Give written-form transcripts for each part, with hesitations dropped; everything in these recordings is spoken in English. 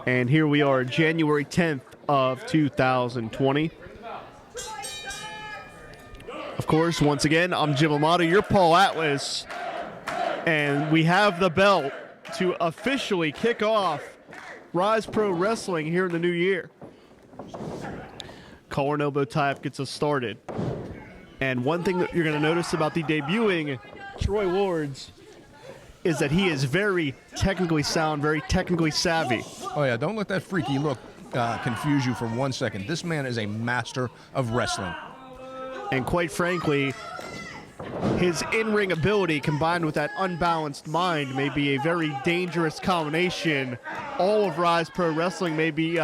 And here we are, January 10th of 2020. Of course, once again, I'm Jim Amato, your Paul Atlas, and we have the belt to officially kick off Ryse Pro Wrestling here in the new year. Collar and elbow tie-up gets us started. And one thing that you're going to notice about the debuting Troy Lords is that he is very technically sound, very technically savvy. Oh, yeah, don't let that freaky look confuse you for 1 second. This man is a master of wrestling. And quite frankly, his in-ring ability combined with that unbalanced mind may be a very dangerous combination. All of Ryse Pro Wrestling may be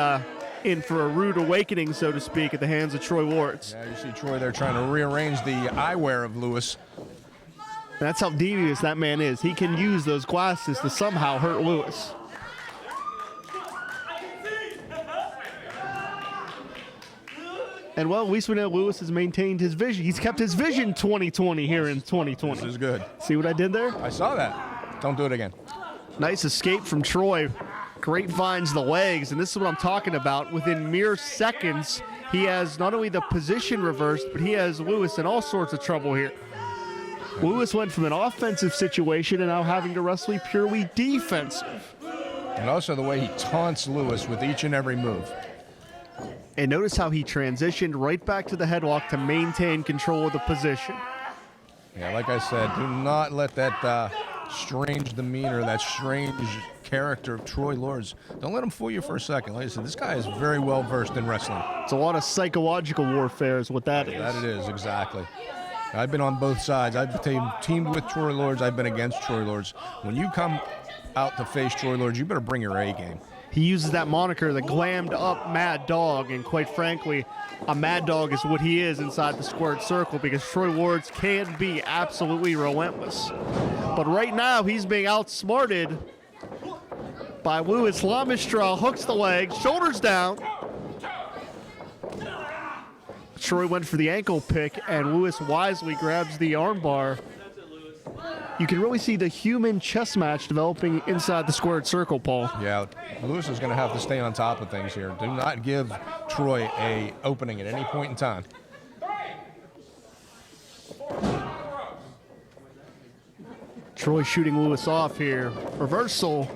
in for a rude awakening, so to speak, at the hands of Troy Lords. Yeah, you see Troy there trying to rearrange the eyewear of Lewis. That's how devious that man is. He can use those glasses to somehow hurt Lewis. And well, at least we know Lewis has maintained his vision. He's kept his vision 2020 here in 2020. This is good. See what I did there? I saw that. Don't do it again. Nice escape from Troy. Grapevines the legs, and this is what I'm talking about. Within mere seconds, he has not only the position reversed, but he has Lewis in all sorts of trouble here. Lewis went from an offensive situation and now having to wrestle purely defensive. And also the way he taunts Lewis with each and every move. And notice how he transitioned right back to the headlock to maintain control of the position. Yeah, like I said, do not let that strange demeanor, that strange character of Troy Lords, don't let him fool you for a second. Like I said, this guy is very well versed in wrestling. It's a lot of psychological warfare is what that is. That it is, exactly. I've been on both sides. I've teamed with Troy Lords. I've been against Troy Lords. When you come out to face Troy Lords, you better bring your A game. He uses that moniker, the glammed up Mad Dog, and quite frankly, a Mad Dog is what he is inside the squared circle because Troy Lords can be absolutely relentless. But right now, he's being outsmarted by Lewis. Lamistral hooks the leg, shoulders down. Troy went for the ankle pick, and Lewis wisely grabs the armbar. You can really see the human chess match developing inside the squared circle, Paul. Yeah, Lewis is going to have to stay on top of things here. Do not give Troy a opening at any point in time. Troy shooting Lewis off here. Reversal.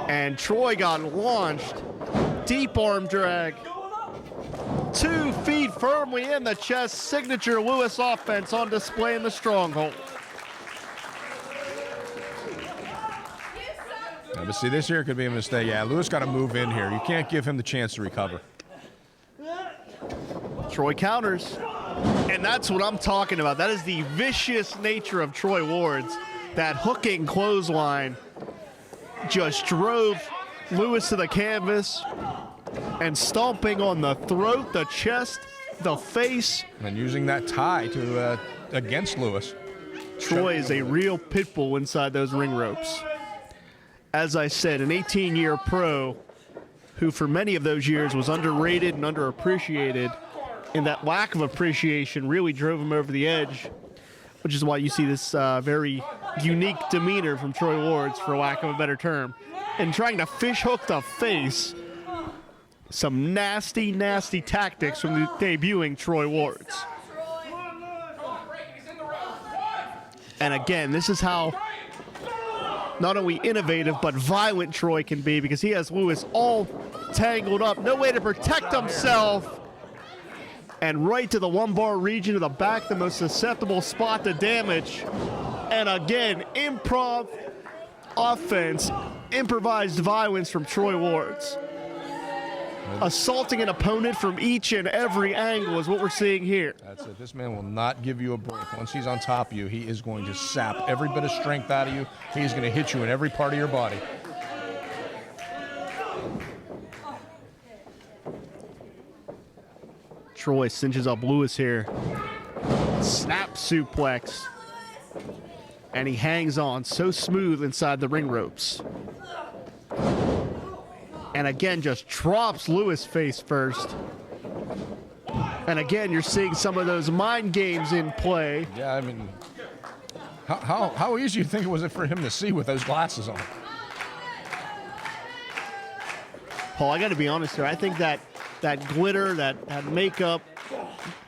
And Troy got launched. Deep arm drag. 2 feet firmly in the chest. Signature Lewis offense on display in the stronghold. Yeah, but see, this here could be a mistake. Yeah, Lewis got to move in here. You can't give him the chance to recover. Troy counters. And that's what I'm talking about. That is the vicious nature of Troy Lords. That hooking clothesline just drove Lewis to the canvas and stomping on the throat, the chest, the face. And using that tie to against Lewis. Troy is a real pit bull inside those ring ropes. As I said, an 18-year pro who for many of those years was underrated and underappreciated, and that lack of appreciation really drove him over the edge, which is why you see this very unique demeanor from Troy Lords, for lack of a better term, and trying to fish hook the face. Some nasty, nasty tactics from the debuting Troy Lords. And again, this is how not only innovative but violent Troy can be, because he has Lewis all tangled up, no way to protect himself, and right to the lumbar region of the back, the most susceptible spot to damage. And again, improv offense, improvised violence from Troy Lords. Assaulting an opponent from each and every angle is what we're seeing here. That's it. This man will not give you a break. Once he's on top of you, he is going to sap every bit of strength out of you. He's going to hit you in every part of your body. Troy cinches up Lewis here. Snap suplex. And he hangs on so smooth inside the ring ropes. And again, just drops Lewis face first. And again, you're seeing some of those mind games in play. Yeah, I mean, how easy you think it was for him to see with those glasses on? Paul, I got to be honest here. I think that glitter, that makeup,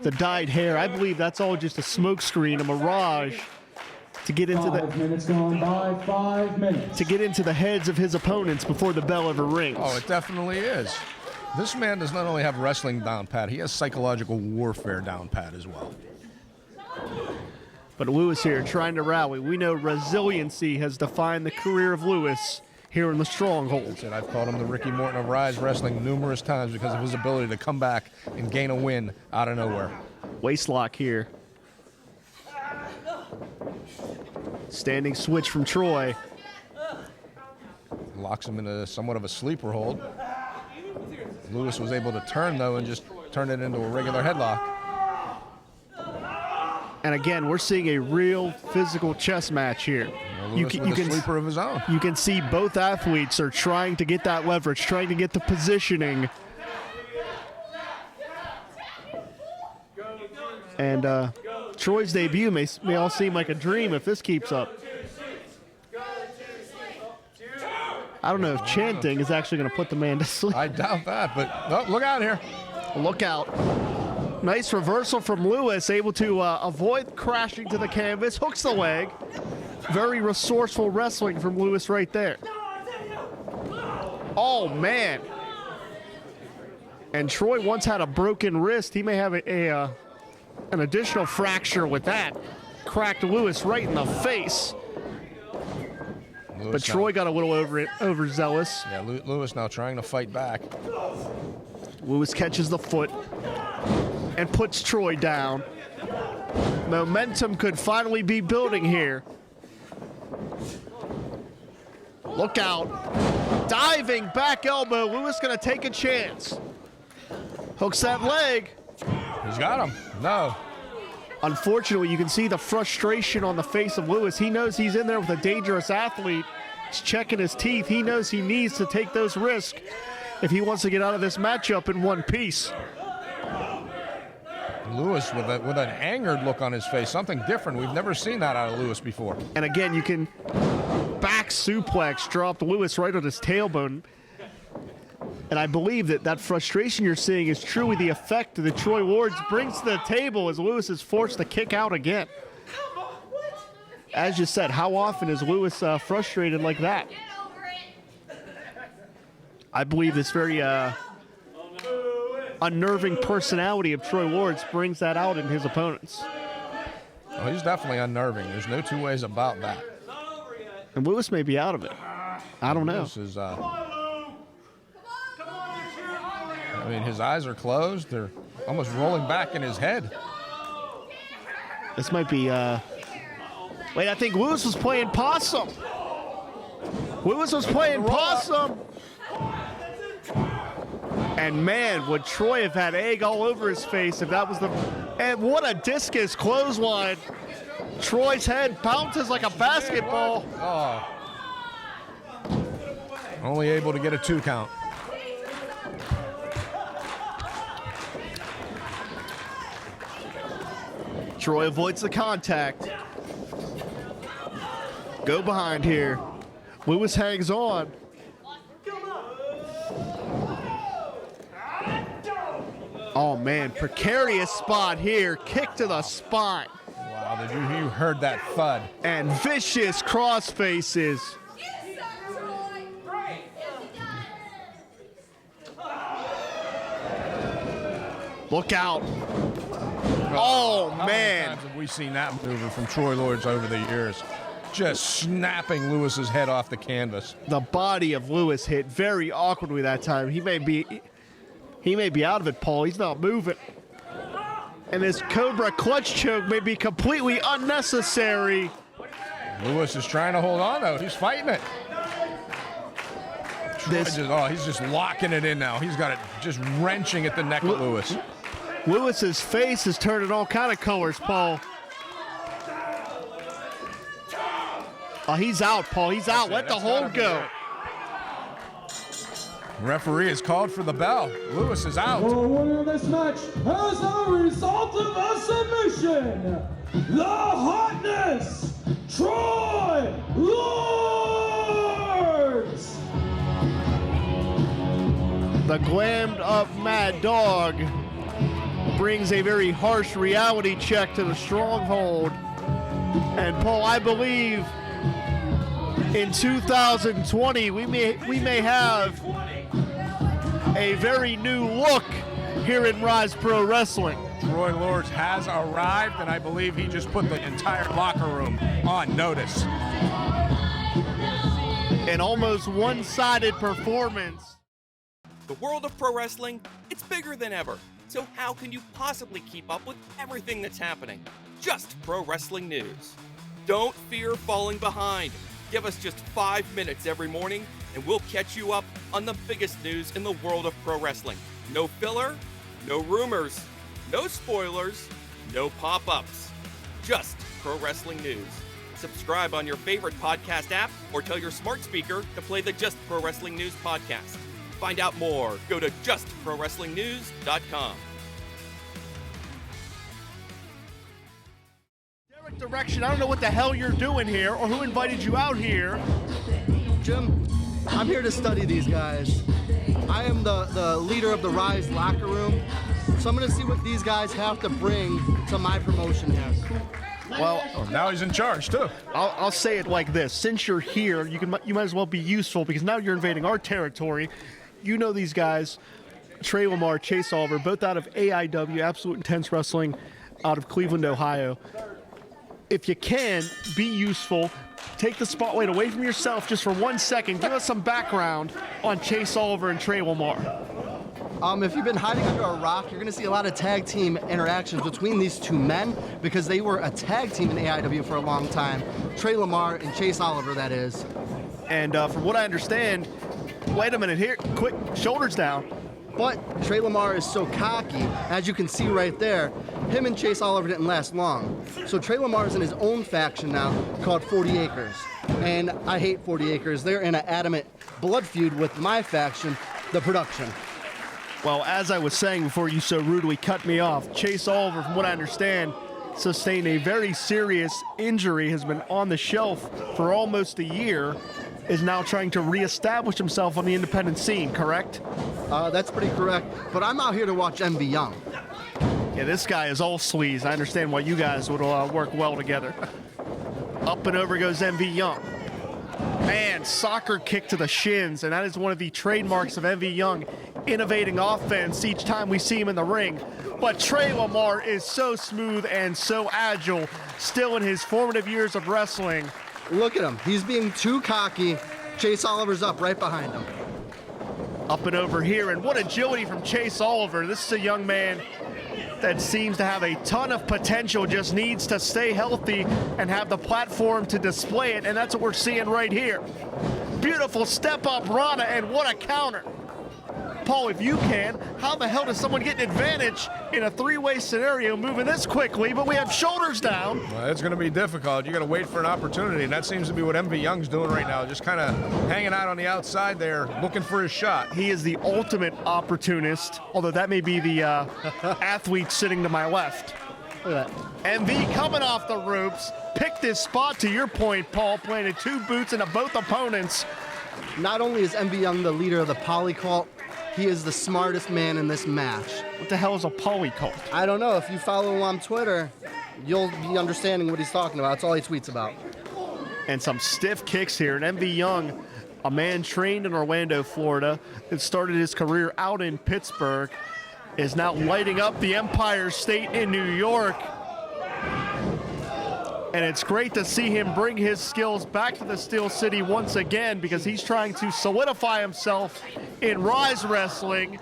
the dyed hair, I believe that's all just a smokescreen, a mirage to get into 5 minutes gone by, 5 minutes. to get into the heads of his opponents before the bell ever rings. Oh, it definitely is. This man does not only have wrestling down pat, he has psychological warfare down pat as well. But Lewis here trying to rally. We know resiliency has defined the career of Lewis here in the Stronghold. And I've called him the Ricky Morton of Ryse Wrestling numerous times because of his ability to come back and gain a win out of nowhere. Waistlock here. Standing switch from Troy. Locks him into somewhat of a sleeper hold. Lewis was able to turn, though, and just turn it into a regular headlock. And again, we're seeing a real physical chess match here. Lewis with a sleeper of his own. You can see both athletes are trying to get that leverage, trying to get the positioning. And Troy's debut may all seem like a dream if this keeps up. I don't know if chanting is actually going to put the man to sleep. I doubt that, but oh, look out here. Look out. Nice reversal from Lewis, able to avoid crashing to the canvas, hooks the leg. Very resourceful wrestling from Lewis right there. Oh, man. And Troy once had a broken wrist. He may have an additional fracture with that. Cracked Lewis right in the face. But Troy got a little overzealous. Yeah, Lewis now trying to fight back. Lewis catches the foot and puts Troy down. Momentum could finally be building here. Look out. Diving back elbow. Lewis going to take a chance. Hooks that leg. He's got him. No. Unfortunately, you can see the frustration on the face of Lewis. He knows he's in there with a dangerous athlete. He's checking his teeth. He knows he needs to take those risks if he wants to get out of this matchup in one piece. Lewis with an angered look on his face, something different. We've never seen that out of Lewis before. And again, you can back suplex, drop Lewis right on his tailbone. And I believe that frustration you're seeing is truly the effect that Troy Lords brings to the table as Lewis is forced to kick out again. As you said, how often is Lewis frustrated like that? I believe this very unnerving personality of Troy Lords brings that out in his opponents. Oh, he's definitely unnerving. There's no two ways about that. And Lewis may be out of it. I don't know. Lewis is, I mean, his eyes are closed. They're almost rolling back in his head. This might be, wait, I think Lewis was playing possum. Lewis was playing possum. And man, would Troy have had egg all over his face if that was the, and what a discus clothesline. Troy's head bounces like a basketball. Oh. Only able to get a 2 count. Troy avoids the contact. Go behind here. Lewis hangs on. Oh man, precarious spot here. Kick to the spine. Wow, did you heard that thud. And vicious cross faces. Look out. Oh, How man. many times have we seen that maneuver from Troy Lords over the years? Just snapping Lewis's head off the canvas. The body of Lewis hit very awkwardly that time. He may be out of it, Paul. He's not moving. And this Cobra clutch choke may be completely unnecessary. Lewis is trying to hold on, though. He's fighting it. He's just locking it in now. He's got it just wrenching at the neck of Lewis. Lewis's face is turning all kind of colors, Paul. Oh, he's out, Paul. He's out. Let the hold go. Referee has called for the bell. Lewis is out. The winner of this match as a result of a submission, the Hotness, Troy Lords. the glammed up Mad Dog brings a very harsh reality check to the Stronghold. And Paul, I believe in 2020 we may have a very new look here in Ryse Pro Wrestling. Troy Lords has arrived, and I believe he just put the entire locker room on notice. An almost one-sided performance. The world of pro wrestling, it's bigger than ever. So how can you possibly keep up with everything that's happening? Just pro wrestling news. Don't fear falling behind. Give us just 5 minutes every morning, and we'll catch you up on the biggest news in the world of pro wrestling. No filler, no rumors, no spoilers, no pop-ups. Just pro wrestling news. Subscribe on your favorite podcast app or tell your smart speaker to play the Just Pro Wrestling News podcast. Find out more. Go to justprowrestlingnews.com. Derek Direction, I don't know what the hell you're doing here or who invited you out here. Jim, I'm here to study these guys. I am the leader of the Ryse locker room, so I'm going to see what these guys have to bring to my promotion here. Well, Now he's in charge, too. I'll say it like this. Since you're here, you might as well be useful because now you're invading our territory. You know these guys, Tre Lamar, Chase Oliver, both out of AIW, Absolute Intense Wrestling, out of Cleveland, Ohio. If you can, be useful. Take the spotlight away from yourself just for 1 second. Give us some background on Chase Oliver and Tre Lamar. If you've been hiding under a rock, you're going to see a lot of tag team interactions between these two men because they were a tag team in AIW for a long time. Tre Lamar and Chase Oliver, that is. And from what I understand, wait a minute here, quick, shoulders down. But Tre Lamar is so cocky, as you can see right there, him and Chase Oliver didn't last long. So Tre Lamar is in his own faction now called 40 Acres. And I hate 40 Acres. They're in an adamant blood feud with my faction, the Production. Well, as I was saying before you so rudely cut me off, Chase Oliver, from what I understand, sustained a very serious injury, has been on the shelf for almost a year, is now trying to reestablish himself on the independent scene, correct? That's pretty correct. But I'm out here to watch MV Young. Yeah, this guy is all sleaze. I understand why you guys would work well together. Up and over goes MV Young. Man, soccer kick to the shins, and that is one of the trademarks of MV Young, innovating offense each time we see him in the ring. But Tre Lamar is so smooth and so agile, still in his formative years of wrestling. Look at him. He's being too cocky. Chase Oliver's up right behind him. Up and over here, and what agility from Chase Oliver. This is a young man that seems to have a ton of potential, just needs to stay healthy and have the platform to display it, and that's what we're seeing right here. Beautiful step up Rana, and what a counter. Paul, if you can, how the hell does someone get an advantage in a three-way scenario moving this quickly, but we have shoulders down? Well, it's going to be difficult. You got to wait for an opportunity, and that seems to be what MV Young's doing right now, just kind of hanging out on the outside there, looking for his shot. He is the ultimate opportunist, although that may be the athlete sitting to my left. Look at that. MV coming off the ropes, picked his spot, to your point, Paul, planted two boots into both opponents. Not only is MV Young the leader of the Poly Cult, he is the smartest man in this match. What the hell is a poly cult? I don't know. If you follow him on Twitter, you'll be understanding what he's talking about. That's all he tweets about. And some stiff kicks here. And MV Young, a man trained in Orlando, Florida, that started his career out in Pittsburgh, is now lighting up the Empire State in New York. And it's great to see him bring his skills back to the Steel City once again, because he's trying to solidify himself in Ryse wrestling.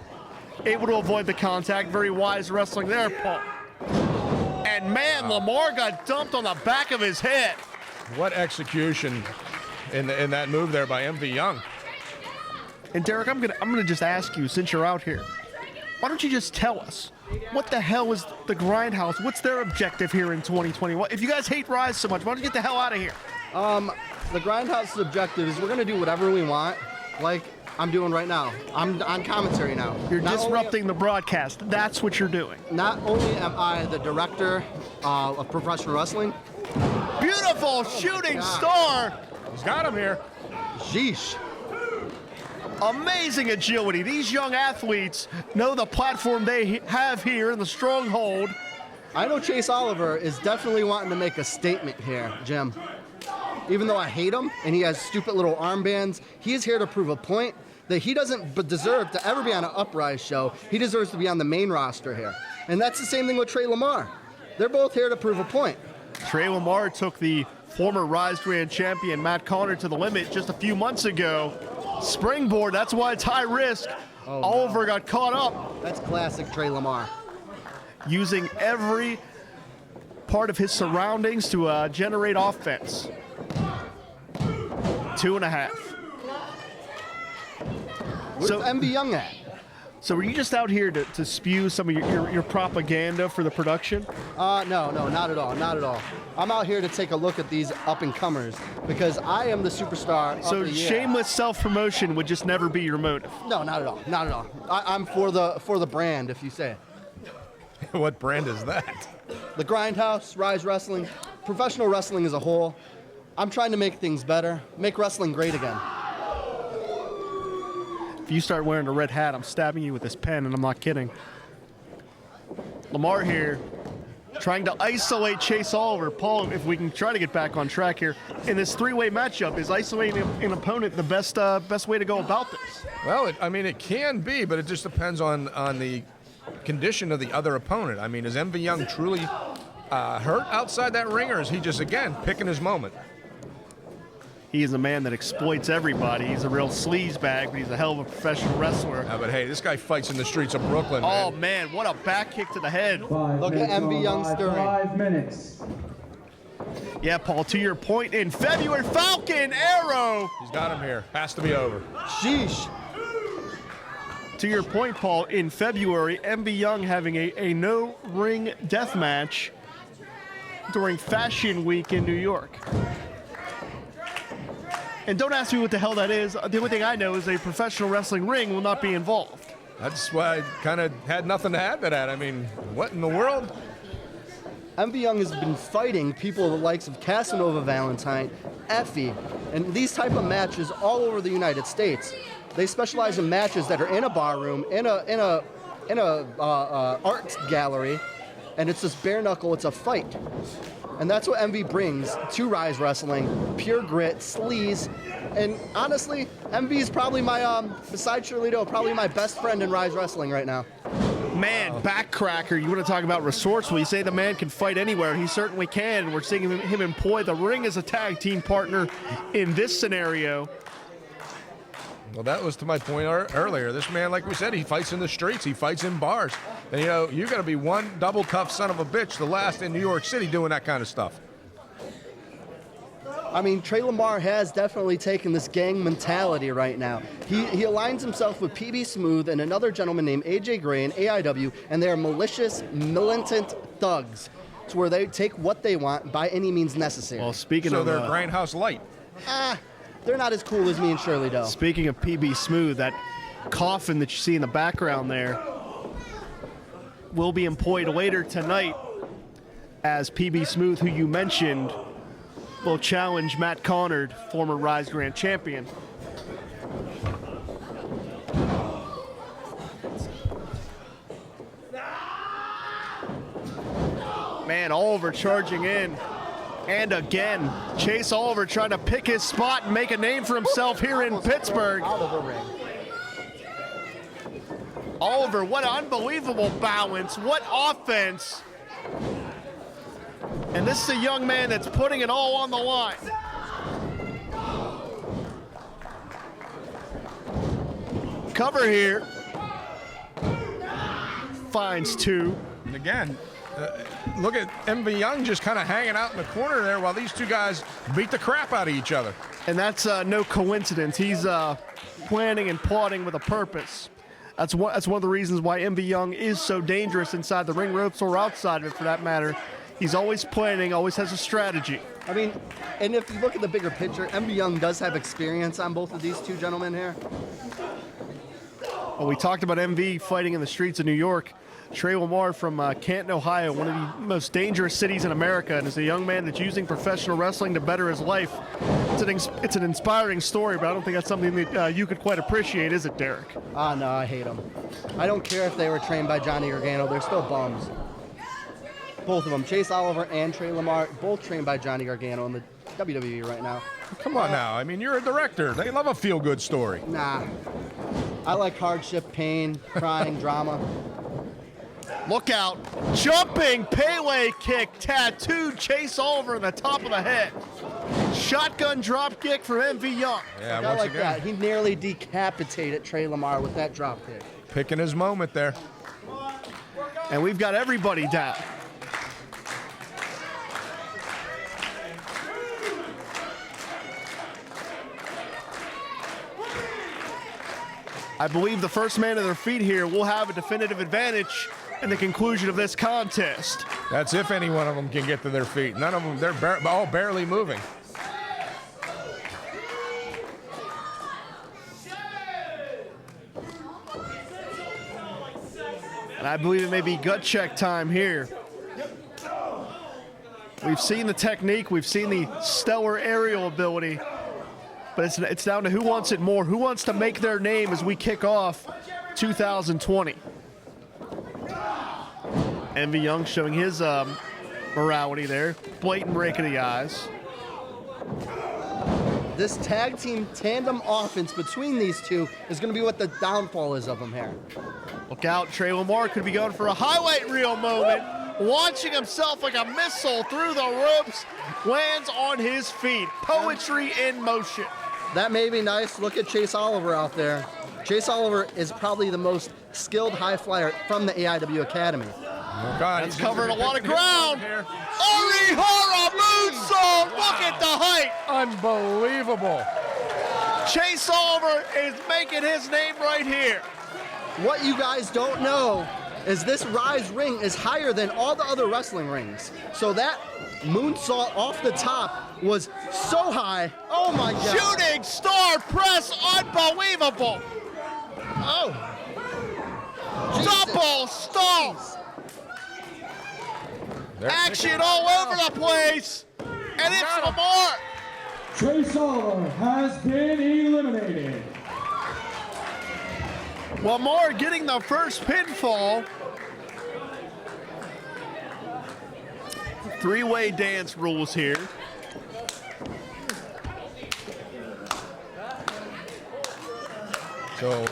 Able to avoid the contact. Very wise wrestling there, Paul. And man, Lamar got dumped on the back of his head. What execution in that move there by MV Young. And Derek, I'm gonna just ask you, since you're out here, why don't you just tell us, what the hell is the Grindhouse? What's their objective here in 2021? If you guys hate Ryse so much, why don't you get the hell out of here? The Grindhouse's objective is we're going to do whatever we want, like I'm doing right now. I'm on commentary now. You're disrupting the broadcast. That's what you're doing. Not only am I the director of professional wrestling. Beautiful shooting star. He's got him here. Sheesh. Amazing agility. These young athletes know the platform they have here in the Stronghold. I know Chase Oliver is definitely wanting to make a statement here, Jim. Even though I hate him and he has stupid little armbands, he is here to prove a point that he doesn't deserve to ever be on an Uprise show. He deserves to be on the main roster here. And that's the same thing with Tre Lamar. They're both here to prove a point. Tre Lamar took the former Ryse Grand Champion Matt Conard to the limit just a few months ago. Springboard, that's why it's high risk. Oliver got caught up. That's classic Tre Lamar. Using every part of his surroundings to generate offense. 2.5. Where's MV Young at? So were you just out here to spew some of your propaganda for the production? No, not at all, not at all. I'm out here to take a look at these up-and-comers because I am the superstar So of the year. shameless self-promotion would just never be your motive? No, not at all, not at all. I'm for the brand, if you say. What brand is that? The Grindhouse, Ryse Wrestling, professional wrestling as a whole. I'm trying to make things better, make wrestling great again. If you start wearing a red hat, I'm stabbing you with this pen, and I'm not kidding. Lamar here, trying to isolate Chase Oliver. Paul, if we can try to get back on track here, in this three-way matchup, is isolating an opponent the best way to go about this? Well, it can be, but it just depends on the condition of the other opponent. I mean, is MV Young truly hurt outside that ring, or is he just, again, picking his moment? He is a man that exploits everybody. He's a real sleazebag, but he's a hell of a professional wrestler. But hey, this guy fights in the streets of Brooklyn, man. Oh, man, what a back kick to the head. Look at MV Young stirring. 5 minutes. Yeah, Paul, to your point, in February, Falcon Arrow. He's got him here. Has to be over. Sheesh. To your point, Paul, in February, MV Young having a no-ring death match during Fashion Week in New York. And don't ask me what the hell that is. The only thing I know is a professional wrestling ring will not be involved. That's why I kind of had nothing to add to that. I mean, what in the world? MV Young has been fighting people the likes of Casanova Valentine, Effie, and these type of matches all over the United States. They specialize in matches that are in a bar room, in a art gallery, and it's just bare knuckle. It's a fight. And that's what MV brings to Ryse Wrestling. Pure grit, sleaze, and honestly, MV is probably my, besides Shirlito, probably my best friend in Ryse Wrestling right now. Man, backcracker, you want to talk about resourceful. You say the man can fight anywhere. He certainly can. We're seeing him employ the ring as a tag team partner in this scenario. Well, that was to my point earlier. This man, like we said, he fights in the streets. He fights in bars. And, you got to be one double tough son of a bitch, the last in New York City doing that kind of stuff. I mean, Tre Lamar has definitely taken this gang mentality right now. He aligns himself with PB Smooth and another gentleman named AJ Gray and AIW, and they are malicious, militant thugs. It's where they take what they want by any means necessary. Well, speaking So of they're Grindhouse Light. They're not as cool as me and Shirley, though. Speaking of PB Smooth, that coffin that you see in the background there will be employed later tonight as PB Smooth, who you mentioned, will challenge Matt Conard, former Ryse Grand Champion. Man, Oliver charging in. And again, Chase Oliver trying to pick his spot and make a name for himself here in Pittsburgh. Out of the ring. Oliver, what unbelievable balance, what offense. And this is a young man that's putting it all on the line. Cover here. Finds 2. And again, look at MV Young just kind of hanging out in the corner there while these two guys beat the crap out of each other. And that's no coincidence. He's planning and plotting with a purpose. That's one of the reasons why MV Young is so dangerous inside the ring ropes or outside of it for that matter. He's always planning, always has a strategy. I mean, and if you look at the bigger picture, MV Young does have experience on both of these two gentlemen here. Well, we talked about MV fighting in the streets of New York. Tre Lamar from Canton, Ohio, one of the most dangerous cities in America, and is a young man that's using professional wrestling to better his life. It's an inspiring story, but I don't think that's something that you could quite appreciate, is it, Derek? Ah, no, I hate them. I don't care if they were trained by Johnny Gargano. They're still bums. Both of them, Chase Oliver and Tre Lamar, both trained by Johnny Gargano in the WWE right now. Come on now. I mean, you're a director. They love a feel-good story. Nah. I like hardship, pain, crying, drama. Look out. Jumping Pele kick, tattooed Chase Oliver in the top of the head. Shotgun drop kick from MV Young. Yeah, I once like again, that. He nearly decapitated Tre Lamar with that drop kick. picking his moment there. And we've got everybody down. I believe the first man to their feet here will have a definitive advantage in the conclusion of this contest. That's if any one of them can get to their feet. None of them, they're all barely moving. And I believe it may be gut check time here. We've seen the technique, we've seen the stellar aerial ability, but it's down to who wants it more, who wants to make their name as we kick off 2020. MV Young showing his morality there, blatant rake of the eyes. This tag team tandem offense between these two is going to be what the downfall is of them here. Look out, Tre Lamar could be going for a highlight reel moment. Launching himself like a missile through the ropes, lands on his feet. Poetry in motion. That may be nice. Look at Chase Oliver out there. Chase Oliver is probably the most skilled high flyer from the AIW Academy. Oh God, That's covering a lot of ground. Orihara moonsault. Look at the height. Unbelievable. Chase Oliver is making his name right here. What you guys don't know is this Ryse ring is higher than all the other wrestling rings. So that moonsault off the top was so high. Oh my God. Shooting star press, unbelievable. Oh. Double stomp. Action all over the place. And it's Lamar. Chase Oliver has been eliminated. Lamar getting the first pinfall. Three-way dance rules here. So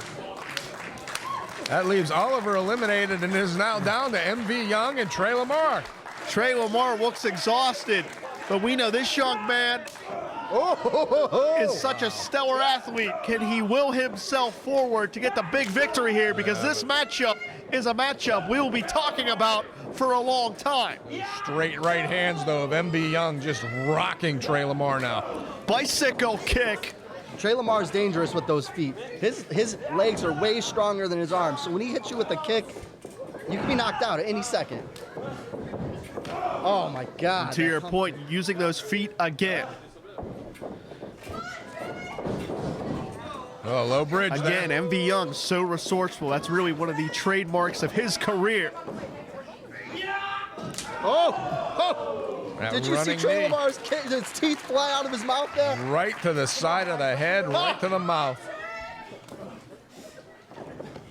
that leaves Oliver eliminated and is now down to MV Young and Tre Lamar. Tre Lamar looks exhausted, but we know this young man is such a stellar athlete. Can he will himself forward to get the big victory here? Because this matchup is a matchup we will be talking about for a long time. Straight right hands, though, of MV Young just rocking Tre Lamar now. Bicycle kick. Tre Lamar is dangerous with those feet. His legs are way stronger than his arms. So when he hits you with a kick, you can be knocked out at any second. Oh my God. And to your point, using those feet again. Oh, low bridge Again, there. MV Young, so resourceful. That's really one of the trademarks of his career. Oh! That Did you see running Tre knee. Lamar's his teeth fly out of his mouth there? Right to the side of the head, right to the mouth.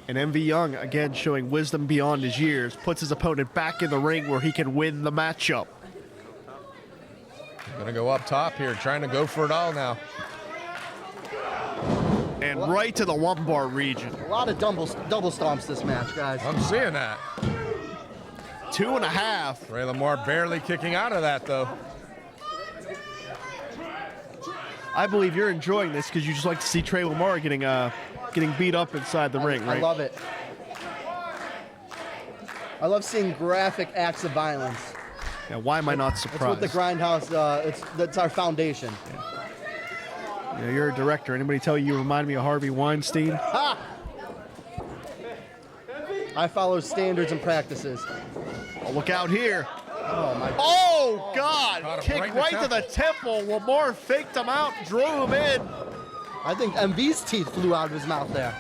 And MV Young, again, showing wisdom beyond his years, puts his opponent back in the ring where he can win the matchup. Gonna go up top here, trying to go for it all now. And right to the lumbar region. A lot of double stomps this match, guys. I'm seeing that. 2.5. Tre Lamar barely kicking out of that, though. I believe you're enjoying this because you just like to see Tre Lamar getting beat up inside the ring, right? I love it. I love seeing graphic acts of violence. Yeah, why am I not That's what surprised? the Grindhouse, that's our foundation. You know, you're a director. Anybody tell you remind me of Harvey Weinstein? Ha! I follow standards and practices. Oh, look out here. Oh my. Oh, God. Caught him Kick right in right the to the temple. Lamar faked him out, drove him in. I think MV's teeth flew out of his mouth there.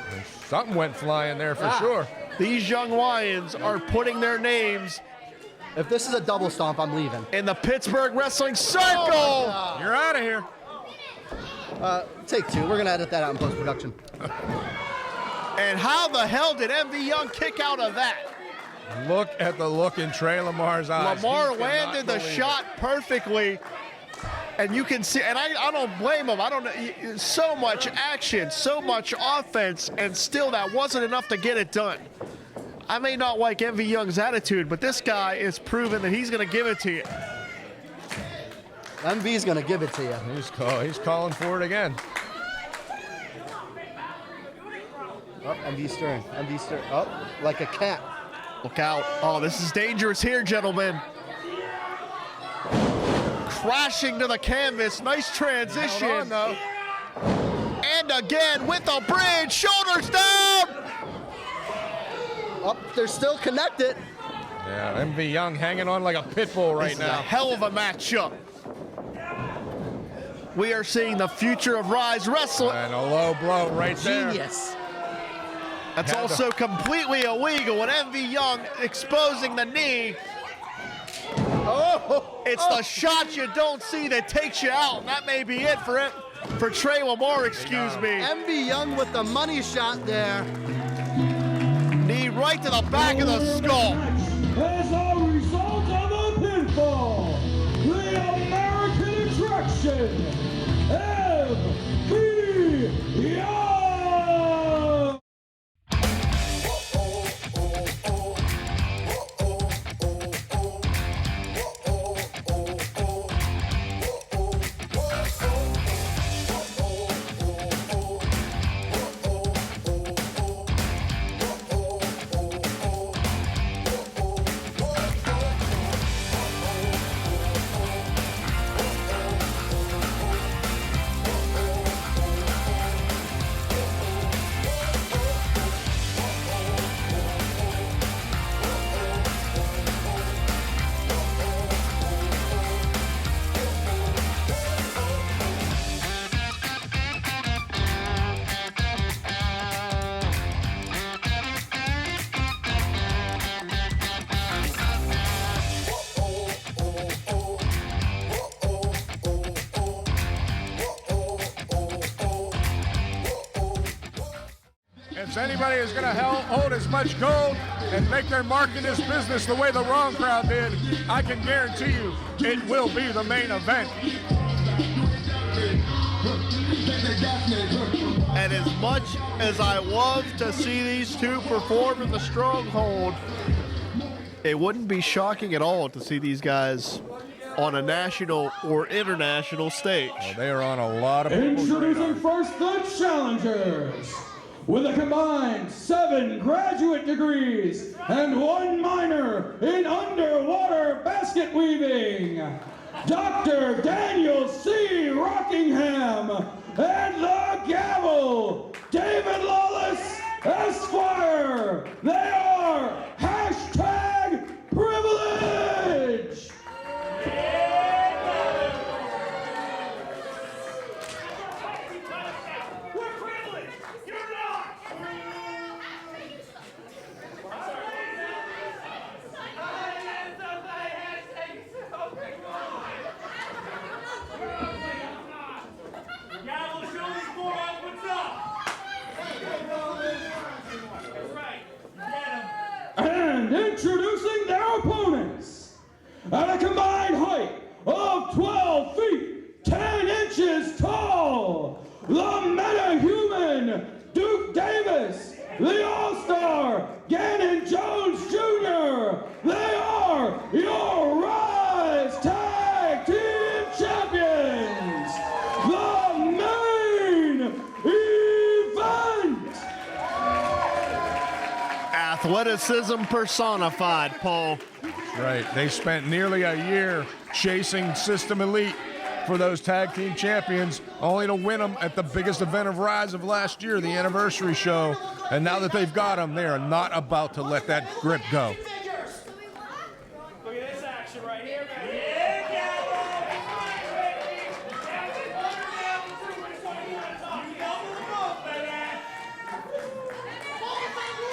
Something went flying there for sure. These young lions are putting their names If this is a double stomp, I'm leaving. in the Pittsburgh Wrestling Circle. You're out of here. Take two. We're going to edit that out in post-production. And how the hell did MV Young kick out of that? Look at the look in Tre Lamar's eyes. Lamar He landed the cannot believe shot perfectly. And you can see, and I don't blame him. I don't know, so much action, so much offense, and still that wasn't enough to get it done. I may not like MV Young's attitude, but this guy is proving that he's going to give it to you. MV's going to give it to you. He's calling for it again. Oh, MV's stirring. MV's stirring. Oh, like a cat. Look out. Oh, this is dangerous here, gentlemen. Crashing to the canvas. Nice transition. Hold on, though. And again with a bridge. Shoulders down. Oh, they're still connected. Yeah, MV Young hanging on like a pit bull right This is a now. hell of a matchup. We are seeing the future of Ryse wrestling. And a low blow right there. Genius. That's also completely illegal. And MV Young exposing the knee. Oh, It's the shot you don't see that takes you out. And that may be it for Tre Lamar, excuse me. MV Young with the money shot there. Knee right to the back of the skull. As a result of a pinfall, the American attraction, MV Young. If anybody is going to hold as much gold and make their mark in this business the way the wrong crowd did, I can guarantee you it will be the main event. And as much as I love to see these two perform in the Stronghold, it wouldn't be shocking at all to see these guys on a national or international stage. Well, they are on a lot of people's Introducing radar. first the challengers. With a combined 7 graduate degrees and 1 minor in underwater basket weaving, Dr. Daniel C. Rockingham and the gavel, David Lawless, Esquire. They are #privilege. And introducing their opponents, at a combined height of 12 feet, 10 inches tall, the meta-human Duke Davis, the All-Star Ganon Jones Jr. They are your Ryse Tag Team Champions. The main event. Athleticism personified, Paul. Right. They spent nearly a year chasing System Elite for those tag team champions, only to win them at the biggest event of Ryse of last year, the anniversary show. And now that they've got them, they are not about to let that grip go. Look at this action right here.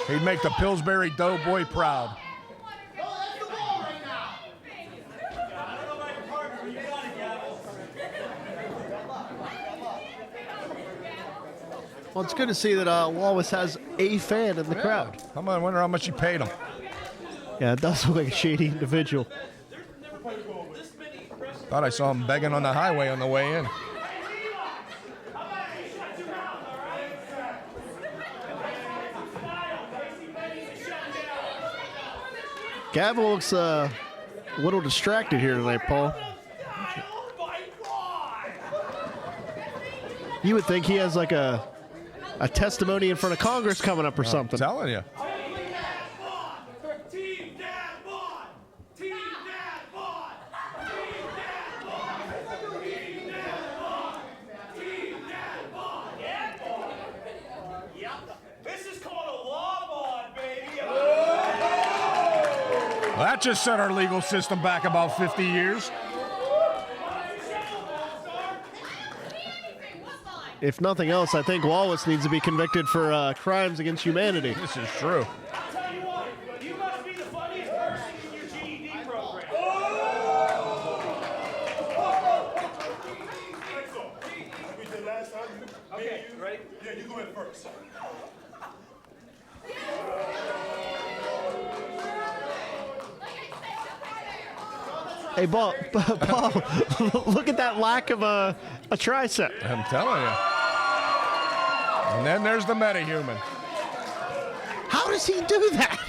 He'd make the Pillsbury Doughboy proud. Well, it's good to see that Lawless has a fan in the crowd. Come on, I wonder how much he paid him. Yeah, it does look like a shady individual. Thought I saw him begging on the highway on the way in. Gavin looks a little distracted here tonight, Paul. You would think he has like a testimony in front of Congress coming up or something. I'm telling you. Well, that just set our legal system back about 50 years. If nothing else, I think Lawless needs to be convicted for crimes against humanity. This is true. I'll tell you what, you must be the funniest person in your GED program. Okay, ready? Yeah, you go in first. Hey, Paul, look at that lack of a tricep. I'm telling you. And then there's the metahuman. How does he do that?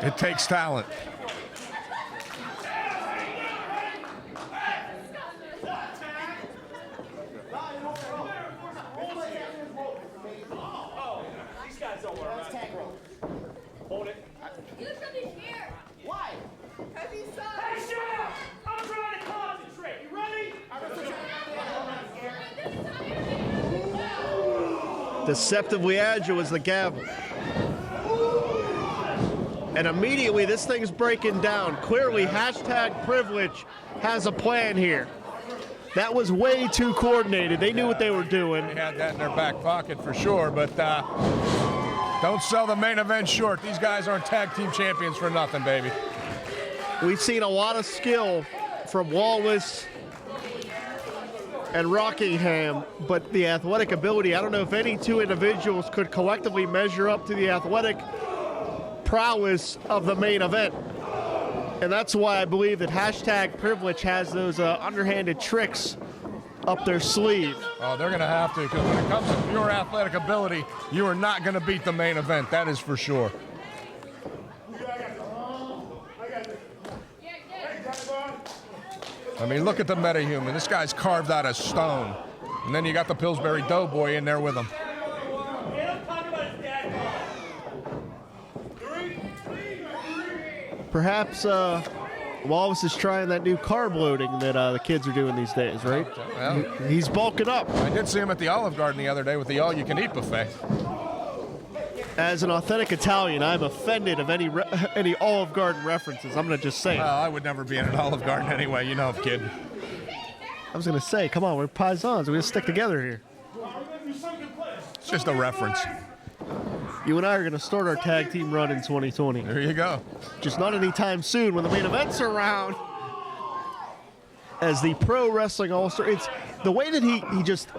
It takes talent. These guys don't work. Hold it. You should be here. Why? Because he's so... Hey, shut up! I'm trying to concentrate. You ready? Deceptively agile is the gavel. And immediately this thing's breaking down. Clearly, hashtag privilege has a plan here. That was way too coordinated. They knew what they were doing. They had that in their back pocket for sure, but don't sell the main event short. These guys aren't tag team champions for nothing, baby. We've seen a lot of skill from Lawless and Rockingham, but the athletic ability, I don't know if any two individuals could collectively measure up to the athletic prowess of the main event. And that's why I believe that hashtag privilege has those underhanded tricks up their sleeve. Oh, they're going to have to, because when it comes to pure athletic ability, you are not going to beat the main event. That is for sure. I mean, look at the metahuman. This guy's carved out of stone. And then you got the Pillsbury Doughboy in there with him. Perhaps Lawless is trying that new carb loading that the kids are doing these days, right? Well, He's bulking up. I did see him at the Olive Garden the other day with the all-you-can-eat buffet. As an authentic Italian, I'm offended of any Olive Garden references. I'm going to just say it. Well, I would never be in an Olive Garden anyway. You know I'm kidding. I was going to say, come on, we're paisans. We're going to stick together here. It's just a reference. You and I are going to start our tag team run in 2020. There you go. Just not anytime soon when the main events are around. As the Pro Wrestling All-Star, it's the way that he just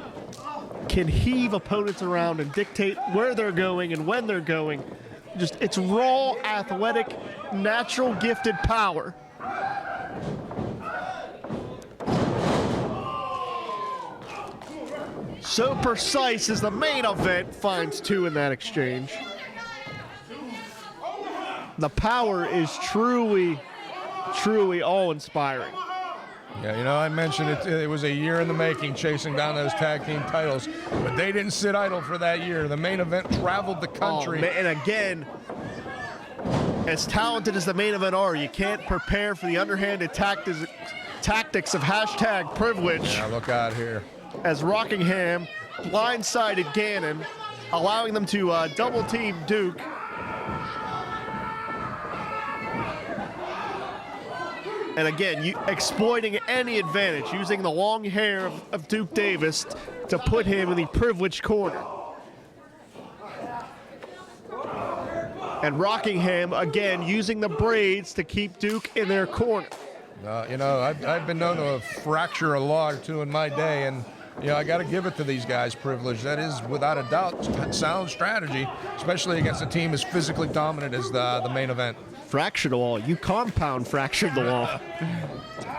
can heave opponents around and dictate where they're going and when they're going. Just, it's raw, athletic, natural, gifted power. So precise as the main event finds two in that exchange. The power is truly, truly awe-inspiring. Yeah, you know, I mentioned it was a year in the making chasing down those tag team titles, but they didn't sit idle for that year. The main event traveled the country. And again, as talented as the main event are, you can't prepare for the underhanded tactics of hashtag privilege. Yeah, look out here. As Rockingham blindsided Ganon, allowing them to double team Duke. And again, exploiting any advantage, using the long hair of Duke Davis to put him in the privileged corner. And Rockingham, again, using the braids to keep Duke in their corner. You know, I've been known to fracture a law or two in my day, and you know, I got to give it to these guys, Privilege. That is, without a doubt, sound strategy, especially against a team as physically dominant as the main event. Fractured the wall. You compound fractured the wall.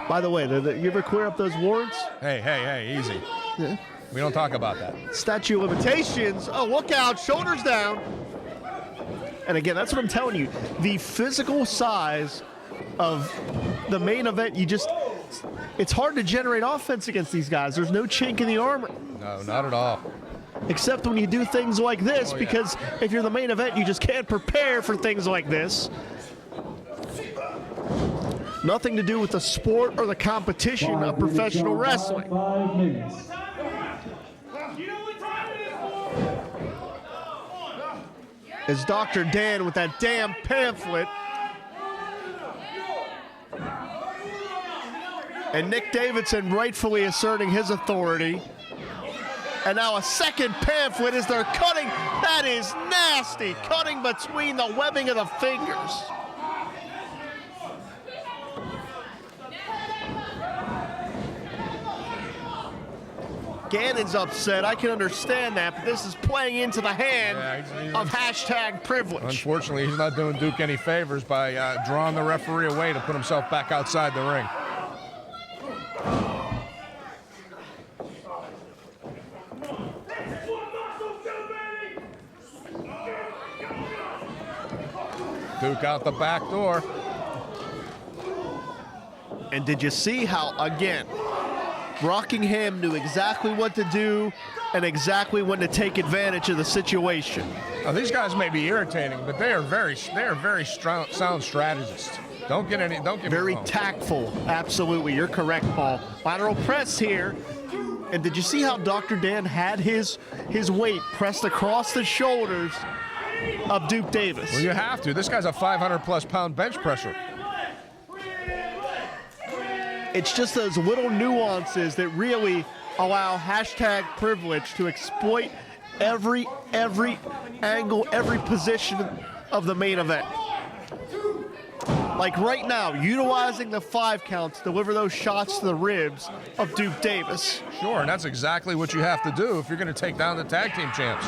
By the way, you ever clear up those warrants? Hey, easy. Yeah. We don't talk about that. Statute of limitations. Oh, look out. Shoulders down. And again, that's what I'm telling you. The physical size of the main event, it's hard to generate offense against these guys. There's no chink in the armor. No, not at all. Except when you do things like this, because if you're the main event, you just can't prepare for things like this. Nothing to do with the sport or the competition of professional wrestling. 5 minutes. As Dr. Dan with that damn pamphlet. And Nick Davidson rightfully asserting his authority. And now a second pamphlet as they're cutting. That is nasty. Cutting between the webbing of the fingers. Ganon's upset. I can understand that, but this is playing into the hand of hashtag privilege. Unfortunately, he's not doing Duke any favors by drawing the referee away to put himself back outside the ring. Duke out the back door. And did you see how, again, Rockingham knew exactly what to do and exactly when to take advantage of the situation. Now, these guys may be irritating, but they are very sound strategists. Don't get me Very wrong. tactful. Absolutely, you're correct, Paul. Lateral press here. And did you see how Dr. Dan had his weight pressed across the shoulders of Duke Davis? Well, you have to. This guy's a 500-plus pound bench presser. It's just those little nuances that really allow hashtag privilege to exploit every angle, every position of the main event. Like right now, utilizing the 5 count to deliver those shots to the ribs of Duke Davis. Sure, and that's exactly what you have to do if you're going to take down the tag team champs.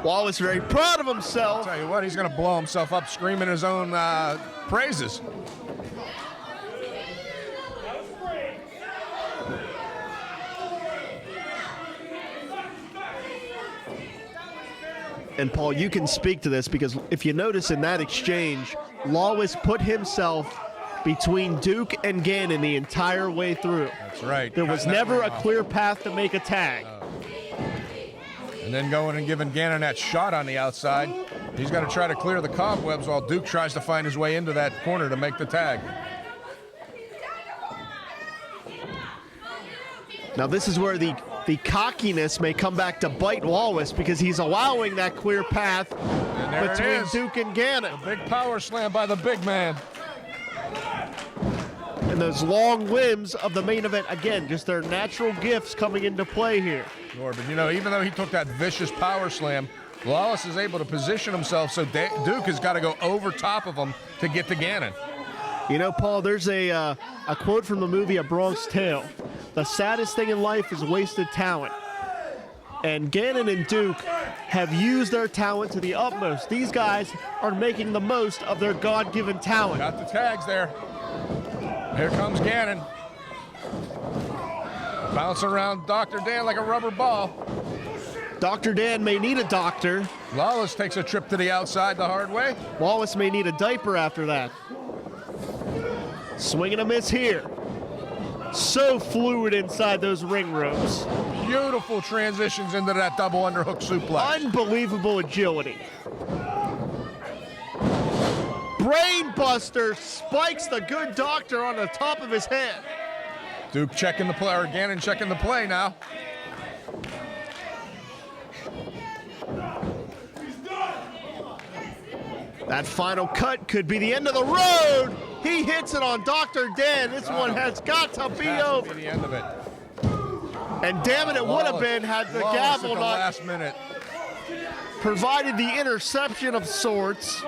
Lawless very proud of himself. I'll tell you what, he's going to blow himself up screaming his own praises. And Paul, you can speak to this because if you notice in that exchange, Lawless put himself between Duke and Ganon the entire way through. That's right. There was never a clear path to make a tag. And then going and giving Ganon that shot on the outside. He's got to try to clear the cobwebs while Duke tries to find his way into that corner to make the tag. Now this is where the cockiness may come back to bite Lawless because he's allowing that clear path between Duke and Ganon. A big power slam by the big man. And those long limbs of the main event, again, just their natural gifts coming into play here. Sure, but you know, even though he took that vicious power slam, Lawless is able to position himself so Duke has got to go over top of him to get to Ganon. You know, Paul, there's a quote from the movie A Bronx Tale. The saddest thing in life is wasted talent. And Ganon and Duke have used their talent to the utmost. These guys are making the most of their God-given talent. Got the tags there. Here comes Ganon. Bouncing around Dr. Dan like a rubber ball. Dr. Dan may need a doctor. Lawless takes a trip to the outside the hard way. Lawless may need a diaper after that. Swing and a miss here. So fluid inside those ring ropes. Beautiful transitions into that double underhook suplex. Unbelievable agility. Brainbuster spikes the good doctor on the top of his head. Duke checking the play, or Ganon checking the play now. That final cut could be the end of the road. He hits it on Dr. Dan. This one has got to be over. To be the end of it. And damn it, it would have been had the Lawless gavel at the not last minute. provided the interception of sorts.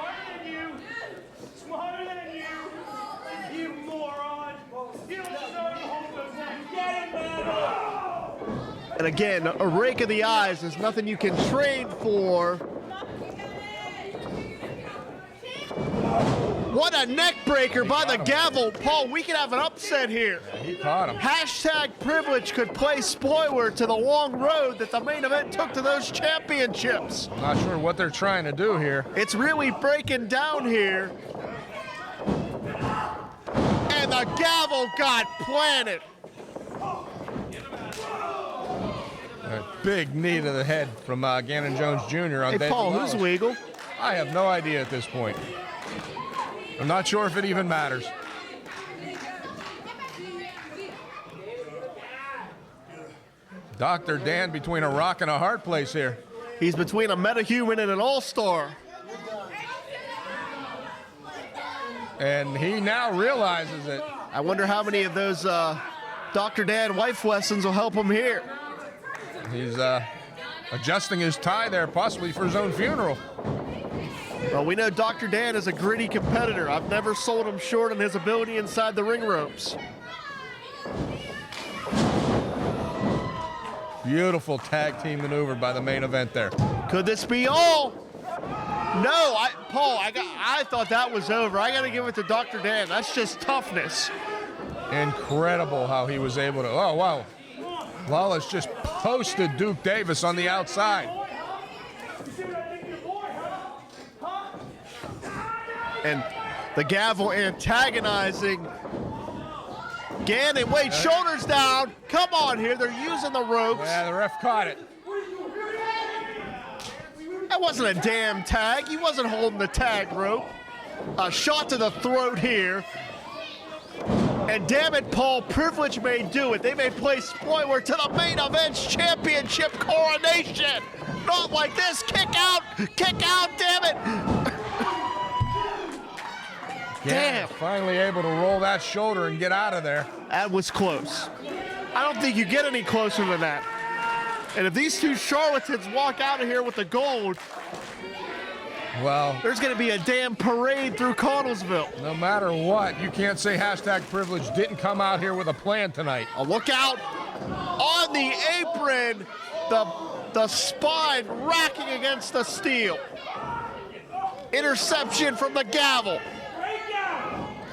Smarter than you, you moron. You don't deserve to hold those legs. Get him, man. And again, a rake of the eyes is nothing you can train for. What a neck breaker by the gavel. Paul, we could have an upset here. He caught him. Hashtag privilege could play spoiler to the long road that the main event took to those championships. I'm not sure what they're trying to do here. It's really breaking down here. And the gavel got planted. A big knee to the head from Ganon Jones Jr. on Hey, David Paul, Lawless. who's legal? I have no idea at this point. I'm not sure if it even matters. Dr. Dan between a rock and a hard place here. He's between a metahuman and an all-star. And he now realizes it. I wonder how many of those Dr. Dan wife lessons will help him here. He's adjusting his tie there, possibly for his own funeral. Well, we know Dr. Dan is a gritty competitor. I've never sold him short on his ability inside the ring ropes. Beautiful tag team maneuver by the main event there. Could this be all? No, Paul, I thought that was over. I got to give it to Dr. Dan. That's just toughness. Incredible how he was able to, oh, wow. Lawless just posted Duke Davis on the outside. And the gavel antagonizing Ganon. Wait, shoulders down. Come on here. They're using the ropes. Yeah, the ref caught it. That wasn't a damn tag. He wasn't holding the tag rope. A shot to the throat here. And damn it, Paul, privilege may do it. They may play spoiler to the main event's championship coronation. Not like this. Kick out, damn it. Damn. Finally able to roll that shoulder and get out of there. That was close. I don't think you get any closer than that. And if these two charlatans walk out of here with the gold, well, there's going to be a damn parade through Connellsville. No matter what, you can't say hashtag privilege didn't come out here with a plan tonight. A look out on the apron, the spine racking against the steel. Interception from the gavel.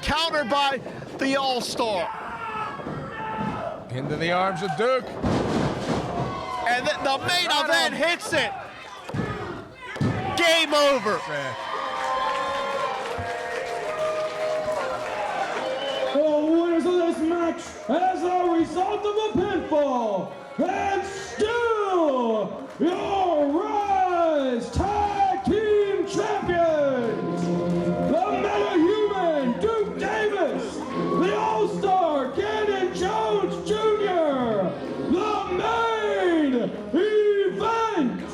Countered by the All-Star. Into the arms of Duke. And the main event hits it. Game over. The winners of this match as a result of a pinfall and still your Ryse Tag Team Champions, the metahuman Duke Davis, the All-Star Ganon Jones Jr., the main event.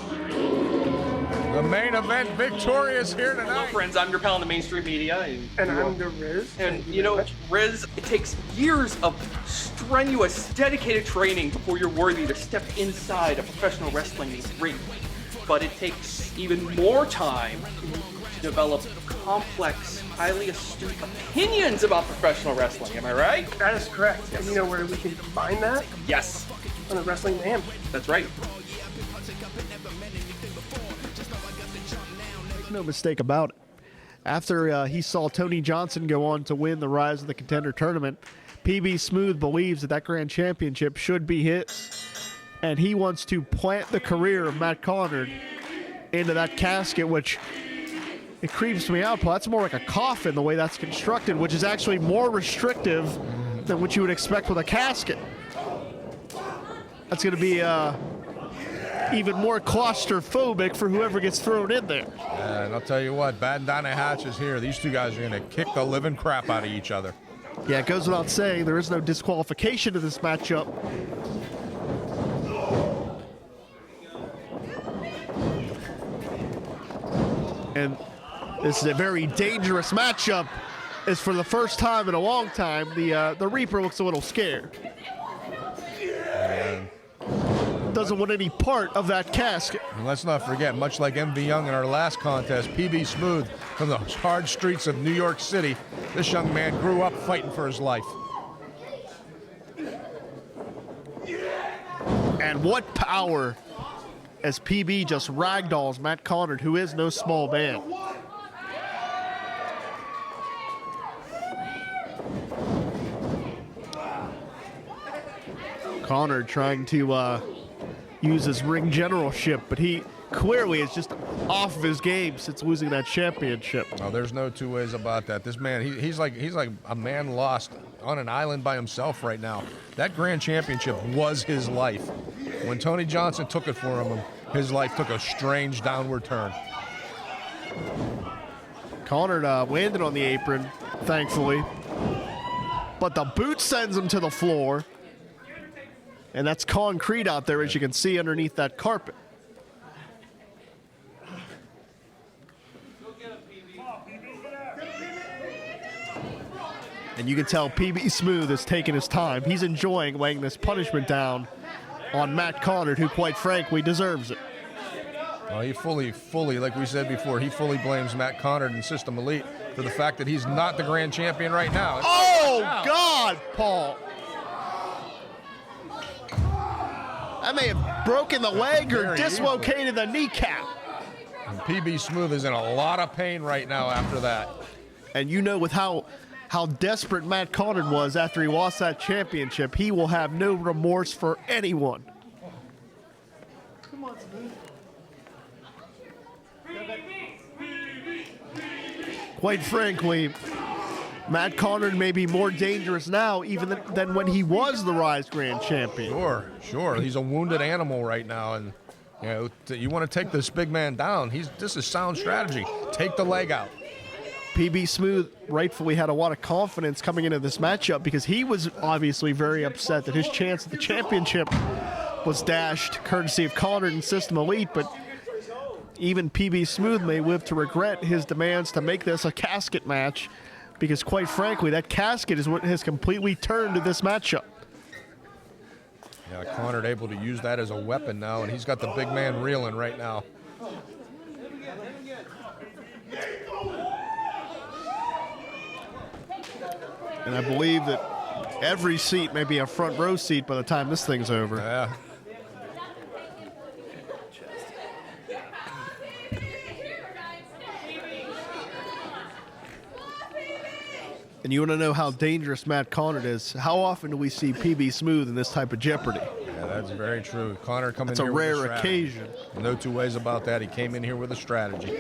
The main event victorious here Hello, tonight. friends. I'm your pal in the mainstream media. And I'm the Ryse. And you know, Riz, it takes years of strenuous, dedicated training before you're worthy to step inside a professional wrestling ring. But it takes even more time to develop complex, highly astute opinions about professional wrestling. Am I right? That is correct. And you know where we can find that? Yes, On the Wrestling Mayhem. that's right. No mistake about it. After he saw Tony Johnson go on to win the Rise of the Contender Tournament, PB Smooth believes that grand championship should be his, and he wants to plant the career of Matt Conard into that casket, which it creeps me out, Paul. That's more like a coffin the way that's constructed, which is actually more restrictive than what you would expect with a casket. That's going to be even more claustrophobic for whoever gets thrown in there. And I'll tell you what, batten down the hatches here. These two guys are going to kick the living crap out of each other. Yeah, it goes without saying, there is no disqualification to this matchup. And This is a very dangerous matchup, as for the first time in a long time, the Reaper looks a little scared. Doesn't want any part of that casket. And let's not forget, much like MV Young in our last contest, PB Smooth from the hard streets of New York City, this young man grew up fighting for his life. And what power as PB just ragdolls Matt Conard, who is no small man. Conard trying to use his ring generalship, but he clearly is just off of his game since losing that championship. Oh, there's no two ways about that. This man, he's like a man lost on an island by himself right now. That grand championship was his life. When Tony Johnson took it for him, his life took a strange downward turn. Conard landed on the apron, thankfully, but the boot sends him to the floor. And that's concrete out there, as you can see underneath that carpet. And you can tell PB Smooth is taking his time. He's enjoying laying this punishment down on Matt Conard, who quite frankly deserves it. Well, he fully, like we said before, he fully blames Matt Conard and System Elite for the fact that he's not the grand champion right now. Oh, God, Paul. That may have broken the leg or dislocated the kneecap. And PB Smooth is in a lot of pain right now after that. And you know, with how desperate Matt Conard was after he lost that championship, he will have no remorse for anyone. Come on, Smooth. Quite frankly, Matt Conard may be more dangerous now even than when he was the Ryse Grand Champion. Sure. He's a wounded animal right now, and you want to take this big man down. This is sound strategy. Take the leg out. PB Smooth rightfully had a lot of confidence coming into this matchup because he was obviously very upset that his chance at the championship was dashed courtesy of Conard and System Elite, but even PB Smooth may live to regret his demands to make this a casket match, because quite frankly, that casket is what has completely turned to this matchup. Yeah, Conard able to use that as a weapon now, and he's got the big man reeling right now. And I believe that every seat may be a front row seat by the time this thing's over. Yeah. And you want to know how dangerous Matt Conard is? How often do we see PB Smooth in this type of jeopardy? Yeah, that's very true. Conard coming It's here a with rare strategy. occasion. No two ways about that. He came in here with a strategy.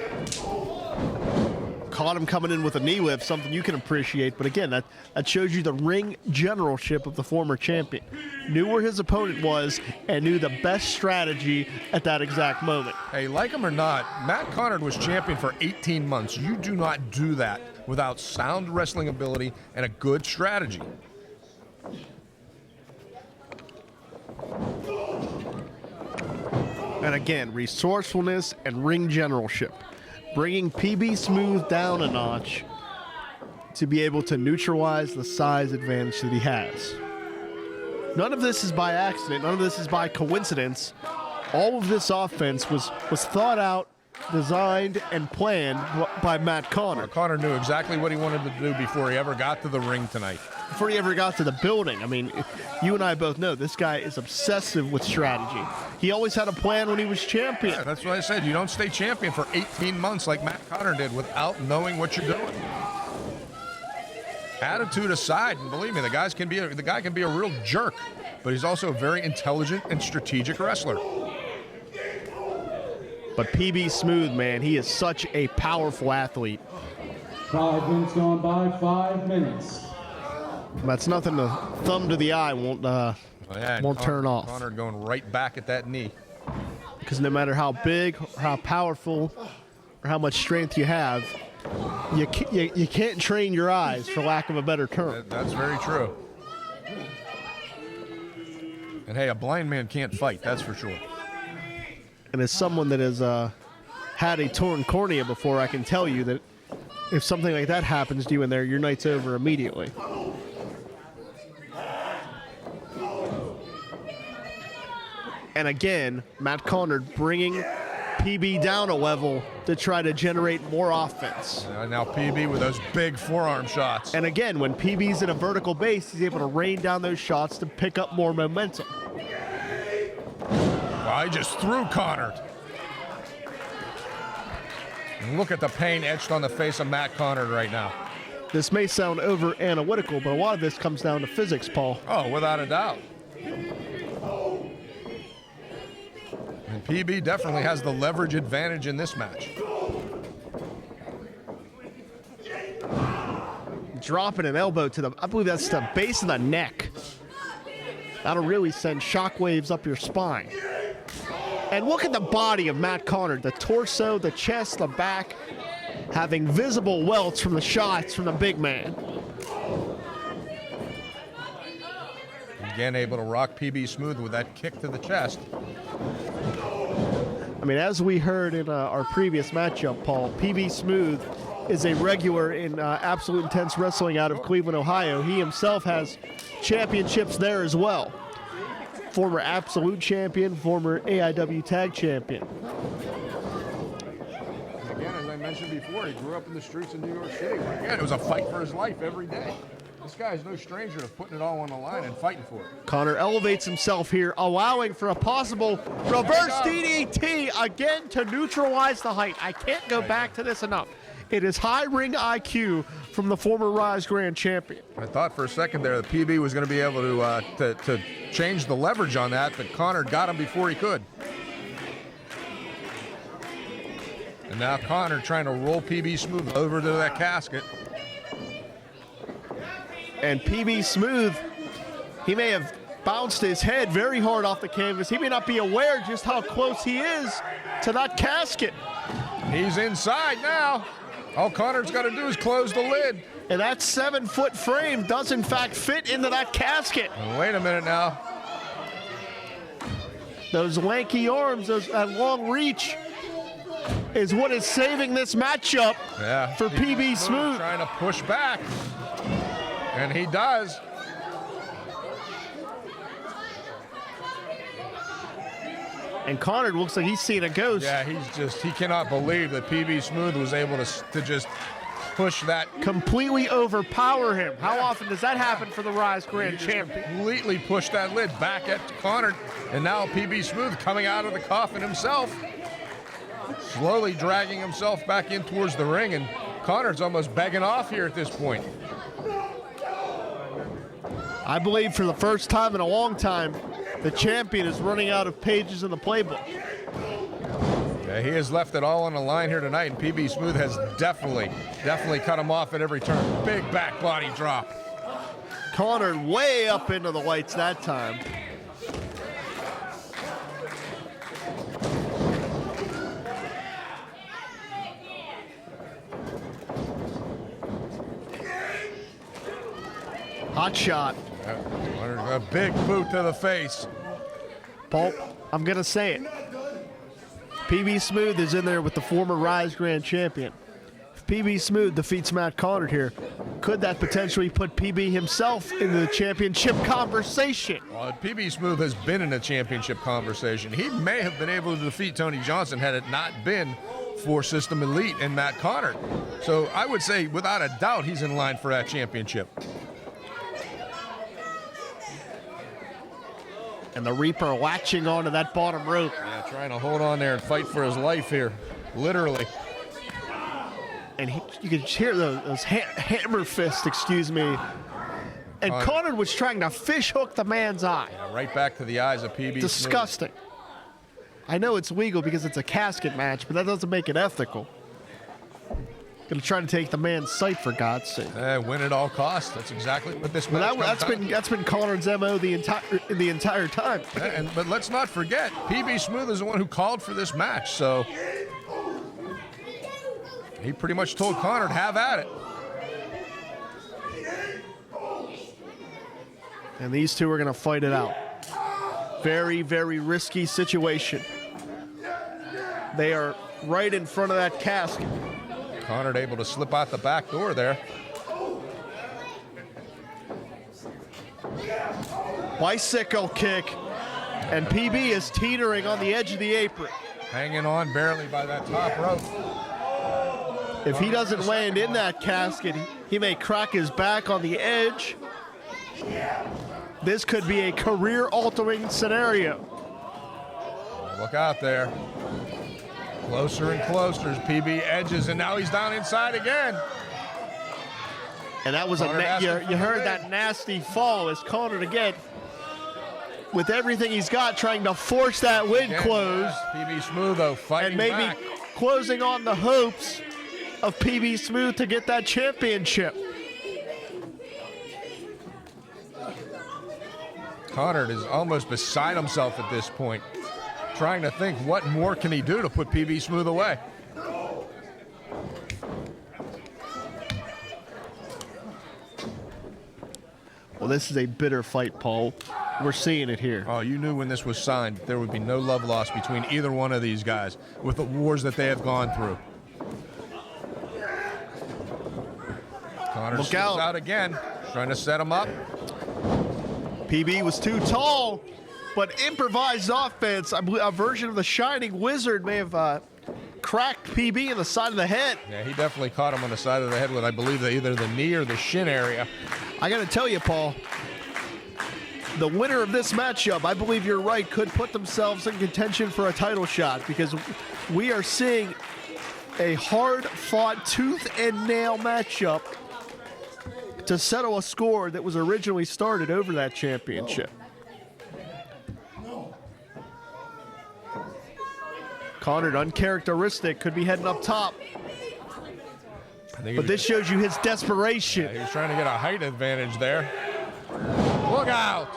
Caught him coming in with a knee lift, something you can appreciate. But again, that shows you the ring generalship of the former champion. Knew where his opponent was and knew the best strategy at that exact moment. Hey, like him or not, Matt Conard was champion for 18 months. You do not do that without sound wrestling ability and a good strategy. And again, resourcefulness and ring generalship. Bringing PB Smooth down a notch to be able to neutralize the size advantage that he has. None of this is by accident. None of this is by coincidence. All of this offense was thought out, designed, and planned by Matt Conard. Conard knew exactly what he wanted to do before he ever got to the ring tonight. Before he ever got to the building. I mean, you and I both know this guy is obsessive with strategy. He always had a plan when he was champion. Yeah, that's what I said. You don't stay champion for 18 months like Matt Conard did without knowing what you're doing. Attitude aside, and believe me, the guy can be a real jerk, but he's also a very intelligent and strategic wrestler. But PB Smooth, man, he is such a powerful athlete. 5 minutes gone by, 5 minutes. That's nothing to thumb to the eye won't turn off. Conard going right back at that knee. Because no matter how big, how powerful, or how much strength you have, you can't train your eyes, for lack of a better term. That's very true. And hey, a blind man can't fight, that's for sure. And as someone that has had a torn cornea before, I can tell you that if something like that happens to you in there, your night's over immediately. And again, Matt Conard bringing PB down a level to try to generate more offense. Now PB with those big forearm shots. And again, when PB's in a vertical base, he's able to rain down those shots to pick up more momentum. Well, he just threw Conard. And look at the pain etched on the face of Matt Conard right now. This may sound over analytical, but a lot of this comes down to physics, Paul. Oh, without a doubt. And PB definitely has the leverage advantage in this match. Dropping an elbow to the, I believe that's the base of the neck. That'll really send shockwaves up your spine. And look at the body of Matt Conard, the torso, the chest, the back, having visible welts from the shots from the big man. Again, able to rock PB smooth with that kick to the chest. I mean, as we heard in our previous matchup, Paul, PB Smooth is a regular in Absolute Intense Wrestling out of Cleveland, Ohio. He himself has championships there as well. Former Absolute Champion, former AIW Tag Champion. Again, as I mentioned before, he grew up in the streets of New York City. Again, it was a fight for his life every day. This guy is no stranger to putting it all on the line and fighting for it. Conard elevates himself here, allowing for a possible reverse DDT again to neutralize the height. I can't go back to this enough. It is high ring IQ from the former Ryse Grand Champion. I thought for a second there that PB was going to be able to change the leverage on that, but Conard got him before he could. And now Conard trying to roll PB Smooth over to that casket. And PB Smooth, he may have bounced his head very hard off the canvas. He may not be aware just how close he is to that casket. He's inside now. All Conard's got to do is close the lid. And that 7-foot frame does in fact fit into that casket. Wait a minute now. Those lanky arms, that long reach is what is saving this matchup for PB Smooth. Trying to push back. And he does. And Conard looks like he's seen a ghost. Yeah, he cannot believe that PB Smooth was able to just push that. Completely overpower him. How often does that happen for the Ryse Grand Champion? Completely pushed that lid back at Conard. And now PB Smooth coming out of the coffin himself. Slowly dragging himself back in towards the ring. And Conard's almost begging off here at this point. I believe for the first time in a long time, the champion is running out of pages in the playbook. Yeah, he has left it all on the line here tonight, and PB Smooth has definitely cut him off at every turn. Big back body drop. Conard way up into the lights that time. Hot shot. A big boot to the face. Paul, I'm going to say it. PB Smooth is in there with the former Ryse Grand Champion. If PB Smooth defeats Matt Conard here, could that potentially put PB himself into the championship conversation? Well, PB Smooth has been in a championship conversation. He may have been able to defeat Tony Johnson had it not been for System Elite and Matt Conard. So I would say, without a doubt, he's in line for that championship. And the Reaper latching onto that bottom rope. Yeah, trying to hold on there and fight for his life here, literally. And you could hear those hammer fists, excuse me. And Conard was trying to fish hook the man's eye. Yeah, right back to the eyes of PB. Disgusting. Smooth. I know it's legal because it's a casket match, but that doesn't make it ethical. Gonna try to take the man's sight, for God's sake. Win at all costs. That's exactly what this match that's been Conard's MO the entire time. But let's not forget, PB Smooth is the one who called for this match, so he pretty much told Conard, have at it. And these two are gonna fight it out. Very, very risky situation. They are right in front of that casket. Conard able to slip out the back door there. Bicycle kick, and PB is teetering on the edge of the apron. Hanging on barely by that top rope. If he doesn't land in that casket, he may crack his back on the edge. This could be a career-altering scenario. Look out there. Closer and closer as PB edges, and now he's down inside again. And that was you heard that nasty fall as Conard again, with everything he's got, trying to force that win close. PB Smooth, though, fighting and maybe back. closing on the hopes of PB Smooth to get that championship. Conard is almost beside himself at this point, trying to think what more can he do to put PB Smooth away. Well, this is a bitter fight, Paul. We're seeing it here. Oh, you knew when this was signed there would be no love lost between either one of these guys with the wars that they have gone through. Conard slips out again, trying to set him up. PB was too tall, but improvised offense. A version of the Shining Wizard may have cracked PB in the side of the head. Yeah, he definitely caught him on the side of the head with, I believe, either the knee or the shin area. I got to tell you, Paul, the winner of this matchup, I believe you're right, could put themselves in contention for a title shot, because we are seeing a hard-fought, tooth-and-nail matchup to settle a score that was originally started over that championship. Conard, uncharacteristic, could be heading up top. But this shows you his desperation. Yeah, he was trying to get a height advantage there. Look out!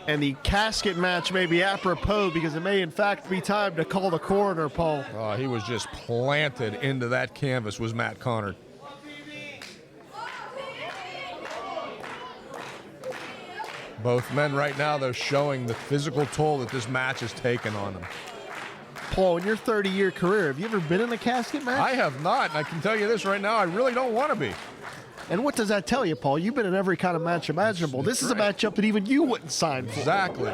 And the casket match may be apropos, because it may in fact be time to call the coroner, Paul. Oh, he was just planted into that canvas, was Matt Conard. Both men right now, they're showing the physical toll that this match has taken on them. Paul, in your 30-year career, have you ever been in a casket match? I have not, and I can tell you this right now, I really don't want to be. And what does that tell you, Paul? You've been in every kind of match imaginable. This is a matchup that even you wouldn't sign for. Exactly.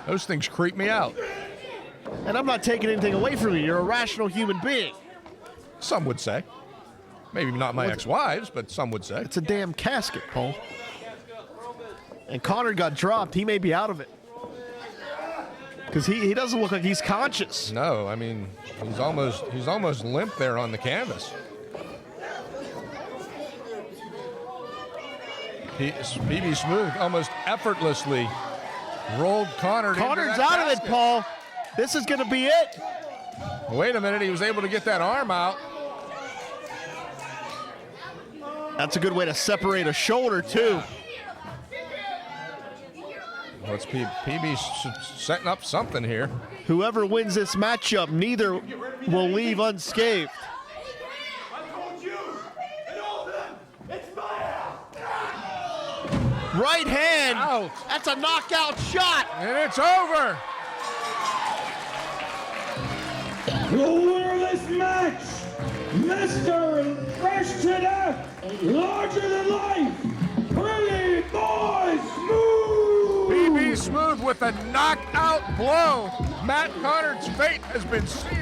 Those things creep me out. And I'm not taking anything away from you. You're a rational human being. Some would say. Maybe not my ex-wives, but some would say. It's a damn casket, Paul. And Conard got dropped. He may be out of it. Because he doesn't look like he's conscious. No, I mean, he's almost limp there on the canvas. PB Smooth almost effortlessly rolled Conard. Conard's out of it, Paul. This is going to be it. Wait a minute, he was able to get that arm out. That's a good way to separate a shoulder, too. What's PB setting up something here? Whoever wins this matchup, neither will leave unscathed. Right hand. Out. That's a knockout shot. And it's over. The winner of this match, Mr. Fresh to Death, larger than life, Pretty Boy Smooth. PB Smooth with a knockout blow. Matt Conard's fate has been sealed.